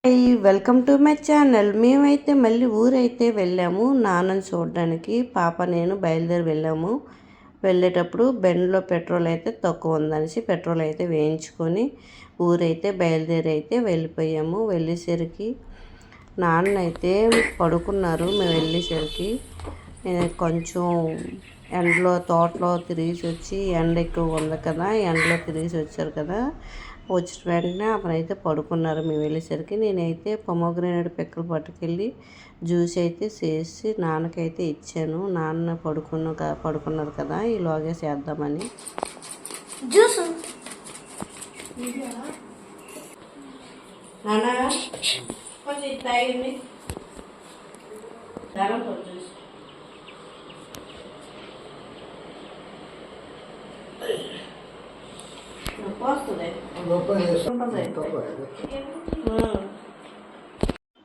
Hi, welcome to my channel. మేమైతే మళ్ళీ ఊరైతే వెళ్ళాము నాన్నని చూడడానికి. పాప నేను బయలుదేరి వెళ్ళాము. వెళ్ళేటప్పుడు బెండ్లో పెట్రోల్ అయితే తక్కువ ఉందనేసి పెట్రోల్ అయితే వేయించుకొని ఊరైతే బయలుదేరి అయితే వెళ్ళిపోయాము. వెళ్ళేసరికి నాన్న అయితే పడుకున్నారు. మేము వెళ్ళేసరికి కొంచెం ఎండలో తోటలో తిరిగి వచ్చి ఎండ ఎక్కువ ఉంది కదా, ఎండలో తిరిగి వచ్చారు కదా, వచ్చిన వెంటనే అతనైతే పడుకున్నారు. మేము వెళ్ళేసరికి నేనైతే పొమోగ్రానేట్ పిక్కలు పట్టుకెళ్ళి జ్యూస్ అయితే చేసి నాన్నకైతే ఇచ్చాను. నాన్న పడుకున్నారు కదా, ఈలోగా చేద్దామని జ్యూస్.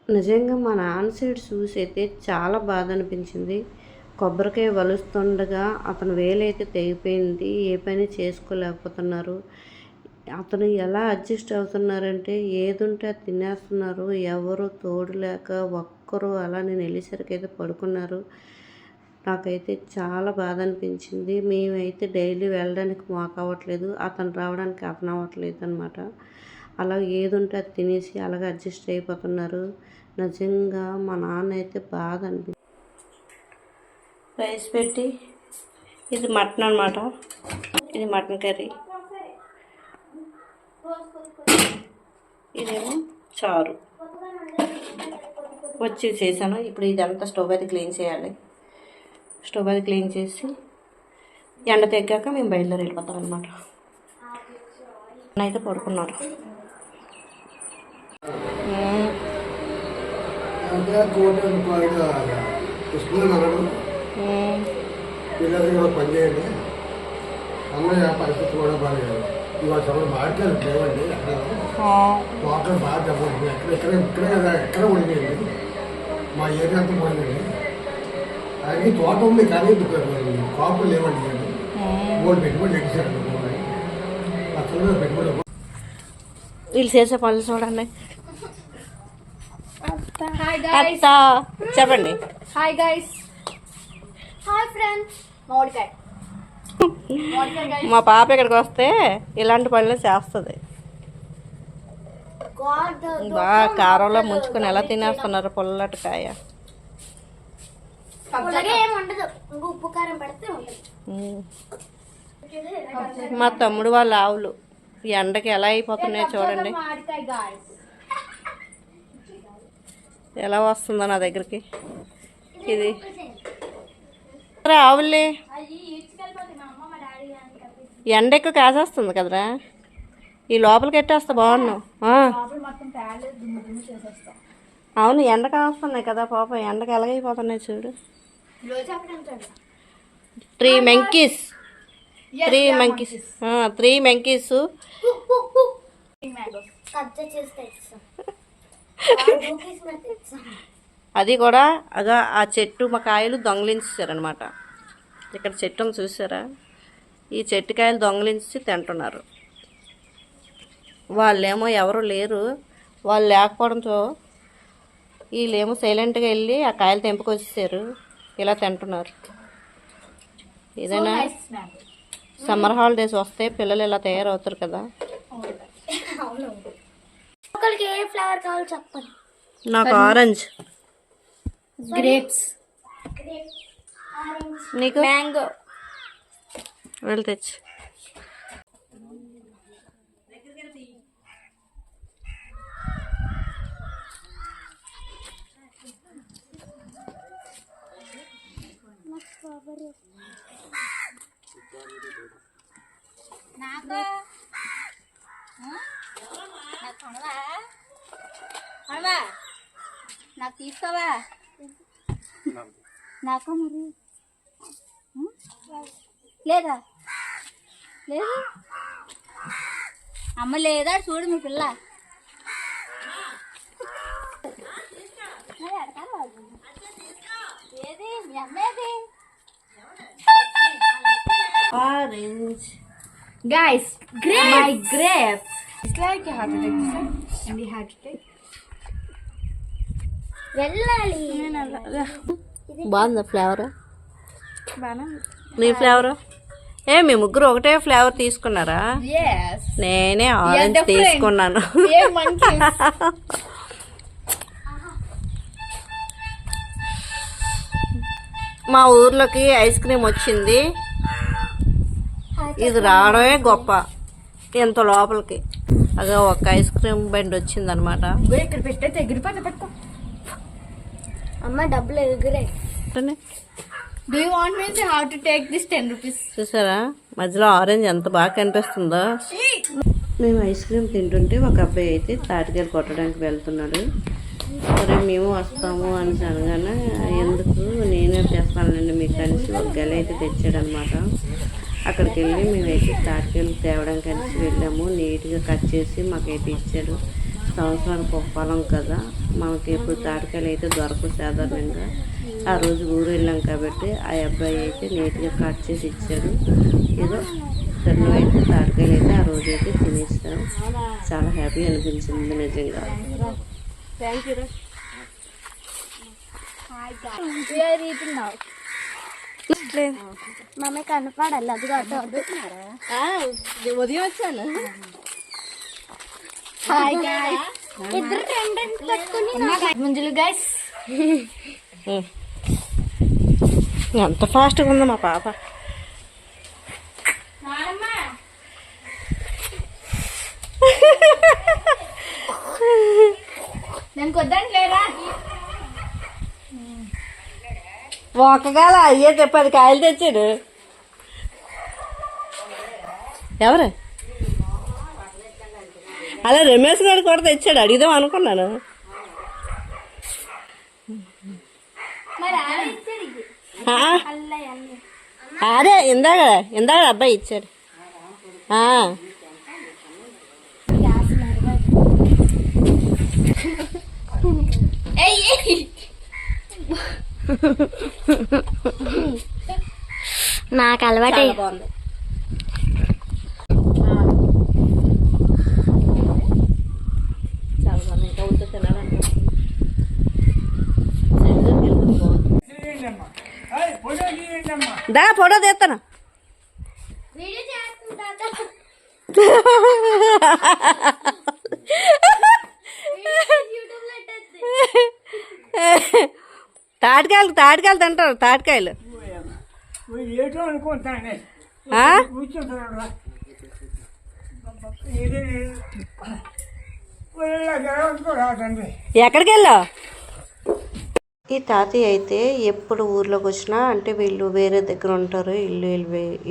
నిజంగా మా నాన్న సైడ్ చూసి అయితే చాలా బాధ అనిపించింది. కొబ్బరికాయ వలుస్తుండగా అతను వేలైతే తెగిపోయింది. ఏ పని చేసుకోలేకపోతున్నారు. అతను ఎలా అడ్జస్ట్ అవుతున్నారంటే ఏదుంటే అది తినేస్తున్నారు. ఎవరు తోడు లేక ఒక్కరు అలా నేను వెళ్ళేసరికి అయితే పడుకున్నారు. నాకైతే చాలా బాధ అనిపించింది. మేమైతే డైలీ వెళ్ళడానికి మాకు అవ్వట్లేదు, అతను రావడానికి అతను అవ్వట్లేదు అనమాట. అలా ఏది ఉంటే అది తినేసి అలాగే అడ్జస్ట్ అయిపోతున్నారు. నిజంగా మా నాన్న అయితే బాధ అనిపించింది. రైస్ పెట్టి, ఇది మటన్ అనమాట, ఇది మటన్ కర్రీ, ఇదేమో చారు వచ్చి చేశాను. ఇప్పుడు ఇదంతా స్టవ్ అయితే క్లీన్ చేయాలి. స్టవ్ అది క్లీన్ చేసి ఎండ తెగ్గాక మేము బయలుదేరి వెళ్ళిపోతాం అనమాట. అయితే పడుకున్నారు. పనిచేయండి అన్నయ్య పరిస్థితి కూడా బాగాలేదు. ఇవాళ చాలా బాగా లేవండి. వాటర్ బాగా దెబ్బతుంది. ఎక్కడ ఉండిపోయింది. మా ఏరియా అంతా పోయిందండి. అది తోట ఉంది కానీ కాపులు లేవండి. మూడు పెట్టుబడి ఎక్కించారు. అసలు పెట్టుబడి వీళ్ళు చేసే పనులు చూడండి. చెప్పండి. Hi guys, hi friends. మా పాప ఇక్కడికి వస్తే ఇలాంటి పనులు చేస్తుంది. బాగా కారంలో ముంచుకొని ఎలా తినేస్తున్నారు పుల్లటి కాయ. ఉప్పు కారం పెడితే మా తమ్ముడు వాళ్ళ ఆవులు ఈ ఎండకి ఎలా అయిపోతున్నాయో చూడండి. ఎలా వస్తుందో నా దగ్గరికి. ఇది ఆవులే ఎండ ఎక్కువ కాసేస్తుంది కదరా, ఈ లోపలికి ఎట్టేస్తా బాగున్నావు. అవును, ఎండ కాస్తున్నాయి కదా పాప, ఎండకి ఎలాగైపోతున్నాయి చూడు. 3 monkeys. అది కూడా అగా ఆ చెట్టు మా కాయలు దొంగలించారనమాట. ఇక్కడ చెట్టును చూసారా, ఈ చెట్టు కాయలు దొంగలించి తింటున్నారు. వాళ్ళేమో ఎవరు లేరు, వాళ్ళు లేకపోవడంతో వీళ్ళేమో సైలెంట్గా వెళ్ళి ఆ కాయలు తెంపుకొచ్చేసారు, ఇలా తింటున్నారు. ఏదైనా సమ్మర్ హాలిడేస్ వస్తే పిల్లలు ఇలా తయారవుతారు కదా. ఏ ఫ్లేవర్ కావాలో చెప్పండి. నాకు ఆరెంజ్, గ్రేప్స్, నీకు మ్యాంగో. వెళ్ళి తెచ్చు. నాకు తీసుకోవా? నాకు మరి లేదా? లేదు అమ్మ, లేదా చూడు మీ పిల్ల. ఏది మీ అమ్మేది? Orange. Guys, grapes. My grapes. It's like a heart attack. And the heart attack. వెళ్ళాలి. బాగుందా ఫ్లేవర్? నీ ఫ్లేవర్ మీ ముగ్గురు ఒకటే ఫ్లేవర్ తీసుకున్నారా? నేనే ఆరెంజ్ తీసుకున్నాను. మా ఊర్లోకి ఐస్ క్రీమ్ వచ్చింది. ఇది రావడమే గొప్ప. ఎంత లోపలికి అదే ఒక ఐస్ క్రీమ్ బండి వచ్చింది అనమాట. ఇక్కడ పెట్టేది ఎగిరిపోతే పెట్టుకో. అమ్మ డబ్బులు ఎగిరాయి. Do you want me to how to take this 10 rupees? చూసారా మధ్యలో ఆరెంజ్ ఎంత బాగా కనిపిస్తుందో. మేము ఐస్ క్రీమ్ తింటుంటే ఒక అబ్బాయి అయితే తాటికాయలు కొట్టడానికి వెళ్తున్నాడు. సరే మేము వస్తాము అని అనగానే ఎందుకు నేనే చేస్తానండి మీకు అనేసి ఒక గెల అయితే తెచ్చాడు అనమాట. అక్కడికి వెళ్ళి మేమైతే తాటికాయలు తేవడం కలిసి వెళ్ళాము. నీట్గా కట్ చేసి మాకైతే ఇచ్చాడు. సంవత్సరానికి ఒక పొలం కదా, మనకి ఎప్పుడు తాటికాయలు అయితే దొరకవు సాధారణంగా. ఆ రోజు ఊరు వెళ్ళాం కాబట్టి ఆ అబ్బాయి అయితే నీట్గా కట్ చేసి ఇచ్చాడు. ఏదో తను అయితే తాటికాయలు అయితే ఆ రోజు అయితే తినేస్తాం. చాలా హ్యాపీ అనిపించింది నిజంగా. Thank you. Hi guys. We are eating now. Mummy కనపడాలి. అది ఉదయం వచ్చాను. Hi guys. ఇద్దరు రెండు పెట్టుకుని ముంజులు గైస్. ఎంత ఫాస్ట్గా ఉందో మా పాప. నేను కొద్దాను లేరా. ఒక్కగాల అయ్యే 10 కాయలు తెచ్చాడు. ఎవరు అలా రమేష్ గారు కూడా తెచ్చాడు. అడిగిదాం అనుకున్నాను. అదే ఇందాక అబ్బాయి ఇచ్చాడు. నాకు అలవాటు బాగుంది. చాలా బాగుంది. ఇంకా ఉంటే తినాలంటే దా ఫోటో తీస్తాను. తాటికాయలు తింటారు. తాటికాయలు ఎక్కడికి వెళ్ళావు? ఈ తాతయ్య అయితే ఎప్పుడు ఊర్లోకి వచ్చినా అంటే వీళ్ళు వేరే దగ్గర ఉంటారు.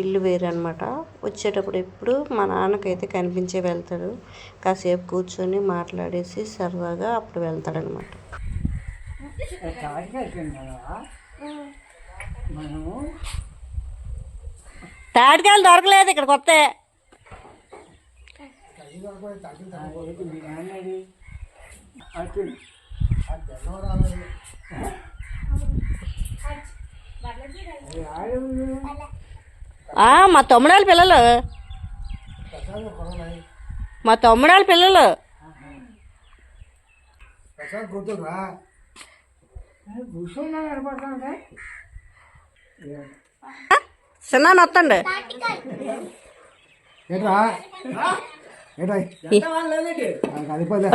ఇల్లు వేరే అనమాట. వచ్చేటప్పుడు ఎప్పుడు మా నాన్నకైతే కనిపించే వెళ్తాడు. కాసేపు కూర్చొని మాట్లాడేసి సరదాగా అప్పుడు వెళ్తాడనమాట. తాటికాయలు దొరకలేదు ఇక్కడ కొత్త. మా తమ్ముడాళ్ళ పిల్లలు చిన్న వస్తండి.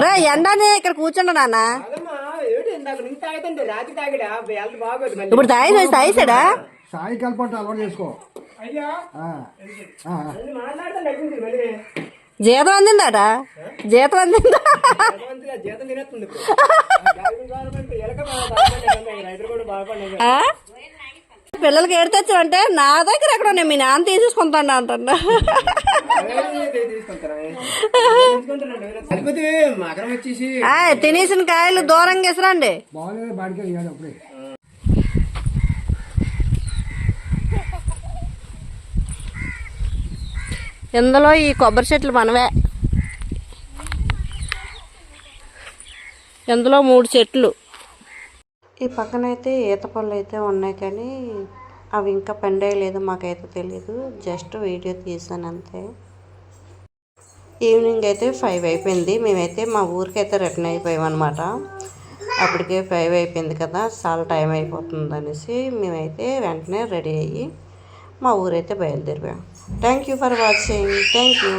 రే ఎండని ఇక్కడ కూర్చుండ నాన్న. ఇప్పుడు తాగిసాడా? సాయి కలపంట అలవాటు చేసుకో. జీతం అందిందట. జీతం అందిందా? పిల్లలకి ఏడు తెచ్చావంటే నా దగ్గర ఎక్కడ ఉన్నాయి, మీ నాన్న తీసేసుకుంటాను అంటున్నా. తినేసిన కాయలు దూరంగా ఇసరండి. ఇందులో ఈ కొబ్బరి చెట్లు మనవే. ఇందులో 3 చెట్లు. ఈ పక్కన అయితే ఈత పళ్ళు అయితే ఉన్నాయి, కానీ అవి ఇంకా పండేయలేదు. మాకైతే తెలీదు. జస్ట్ వీడియో తీసాను అంతే. ఈవినింగ్ అయితే 5 అయిపోయింది. మేమైతే మా ఊరికైతే రిటర్న్ అయిపోయాం అనమాట. అప్పటికే 5 అయిపోయింది కదా, చాలా టైం అయిపోతుంది అనేసి మేమైతే వెంటనే రెడీ అయ్యి మా ఊరైతే బయలుదేరిపోయాం. Thank you for watching. Thank you.